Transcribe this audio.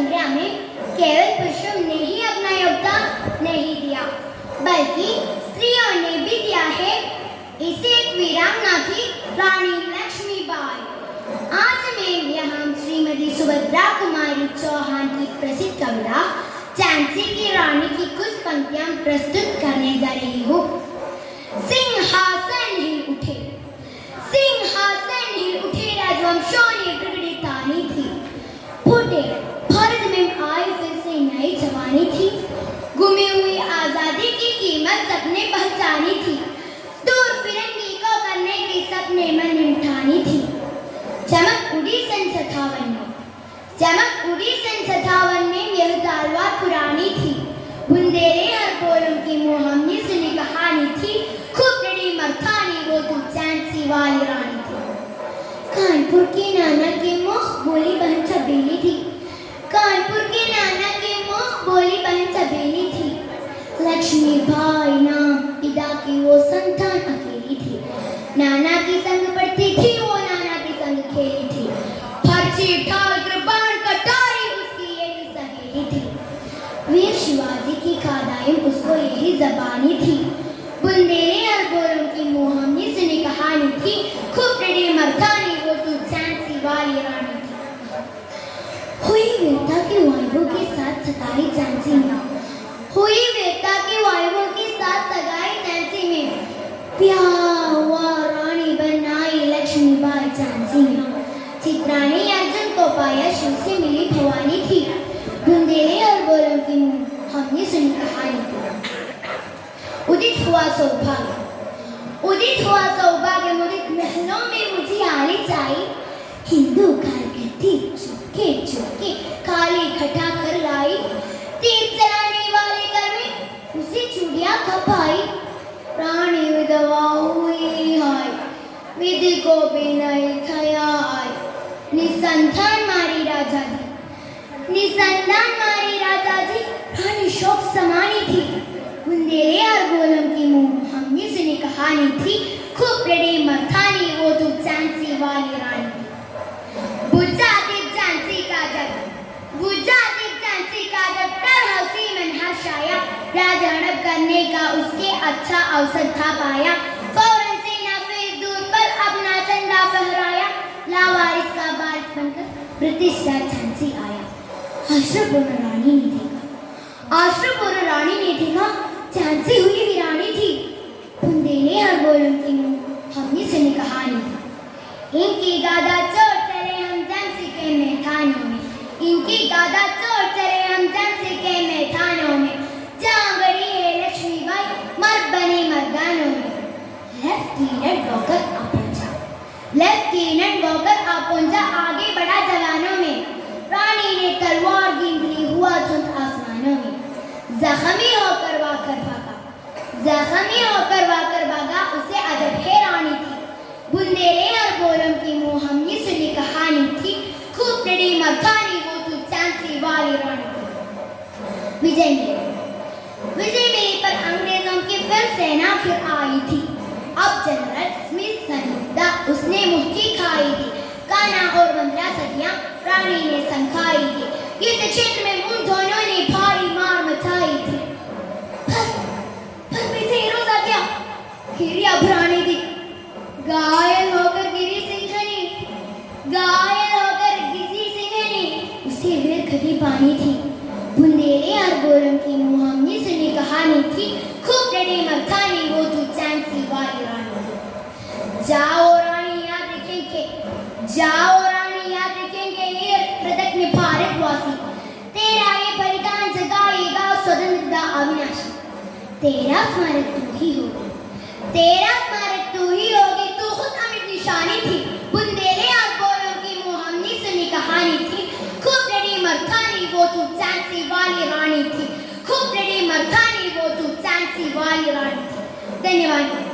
संग्राम में केवल पुरुषों ने ही अपना योगदान नहीं दिया, बल्कि स्त्रियों ने भी दिया है। इसे एक वीरांगना थी रानी लक्ष्मीबाई। आज मैं यहाँ श्रीमती सुभद्रा कुमारी चौहान की प्रसिद्ध कविता झांसी की रानी की कुछ पंक्तियां प्रस्तुत करने जा रही हूँ। सिंहासन हिल उठे, सिंहासन हिल उठे, राजवंशों ने प्रगड़ितानी थी। फूटे भारत में आई फिर से नई जवानी थी। गुमी हुई आजादी की कीमत सबने पहचानी थी। दूर फिरंगी को करने के सपने मन उठानी थी। चमक उड़ी सन 57 में, चमक उड़ी सन 57 में यह तलवार पुरानी थी। बुंदेले हर बोलों की मुँह हमने सुनी कहानी थी। खूब बड़ी मर्दानी वो तो झांसी वाली रानी थी। कानपुर के नाना के मुँह बोली बहन छबीली थी। कानपुर के नाना के मुँह बोली बहन छबीली थी। लक्ष्मीबाई नाम पिता की वो संतान अकेली थी। नाना की संग पढ़ती थी वो, नाना की संग खेली थी। फर्ची ठाल कृपाण कटारी उसकी यही सहेली थी। वीर शिवाजी की खादाइम उसको यही जबानी थी। बुंदेले हर बोलों की मुँह हमने सुनी कहानी थी। खूब बड़ी मर्दानी वो तो झांसी वाली रानी थी। हुई वीरता की वायु के साथ सगाई झांसी में, हुई वीरता की वायु के साथ सगाई झांसी में। प्यार हुआ रानी बनाई लक्ष्मीबाई झांसी में। चित्राने अर्जुन को पाया शिव से मिली भवानी थी। बुंदेले और बोलों की मुँह हमने सुनी कहानी थी। उदित हुआ सौभाग्य, उदित हुआ सौभाग्य, मुदित महलों में मुझे आली चाहिए। हिंदू कारकर्ती चुपके चुपके काली खटा कर लाई। तीर चलाने वाले घर में उसे चूड़ियां खपाई। रानी विधवा हुई हाय, विधि को भी नहीं खयाय। निसंतान मारी राजा जी, निसंतान मारी राजा जी, रानी शोक समानी थी। बुंदेले और बोलों की मुँह हमने सुनी कहानी थी। खूब बड़ी मर्दानी वो तो झांसी वाली रानी थी। बुझाती झांसी का जग, बुझाती झांसी का जग, तर हंसी मन हर्षाया। राज हड़प करने का उसके अच्छा अवसर था पाया। फौरन से नाफिज दूर पर अपना झंडा फहराया। लावारिस का बारिश बनकर ब्रिटिश राज झांसी आया। आश्रमपूर्ण रानी ने देखा, आश्रमपूर्ण रानी ने देखा, झांसी हुई वीरानी थी। बुंदेले हर बोलों की मुँह हमने सुनी कहानी थी। इनकी गादा चोर चले हम झांसी के मैदानों में, इनकी गादा चोर चले हम झांसी के मैदानों में। जहाँ बड़ी है लक्ष्मीबाई मर्द बनी मर्दानों में। लेफ्टिनेंट वॉकर आ पहुंचा, लेफ्टिनेंट वॉकर आ पहुंचा, आगे बढ़ा जवानों में। रानी ने तलवार गिन ली, हुआ धुंध आसमानों में। जख्मी होकर वाकर भागा, जख्मी होकर वाकर भागा, उसे अजब हैरानी थी। बुंदेले और बोलों की मुँह हमने सुनी कहानी थी। खूब बड़ी मर्दानी वो तो झांसी वाली रानी थी। विजय मिली, विजय मिली पर अंग्रेजों की फिर सेना फिर आई थी। अब जनरल स्मिथ संयुक्ता उसने मुट्ठी खाई थी। कान्हा और 15 सदियां रानी ने संखाई थी। युद्ध क्षेत्र में उन दोनों ने भारी मार मचाई थी। पर विजय रोजा क्या गिरी अब रानी थी। घायल होकर गिरी सिंघनी, घायल होकर गिरी सिंघनी, उसे वीर खड़ी पानी थी। बुंदेले और बोलों की मुँह हमने सुनी कहानी थी। खूब बड़ी मर्दानी वो तो झांसी वाली रानी थी। जाओ रानी याद रखेंगे, जाओ रानी याद रखेंगे ये कृतज्ञ भारतवासी। तेरा ये बलिदान जगाएगा स्वतंत्रता अविनाशी। तेरा स्मारक तू ही होगी, तेरा स्मारक तू ही होगी, तू खुद अमृत निशानी थी। बुंदेले और बोलों की मुँह हमने सुनी कहानी थी। खूब बड़ी मर्दानी वो तो झांसी वाली रानी थी। खूब बड़ी मर्दानी वो तो झांसी वाली रानी थी। धन्यवाद।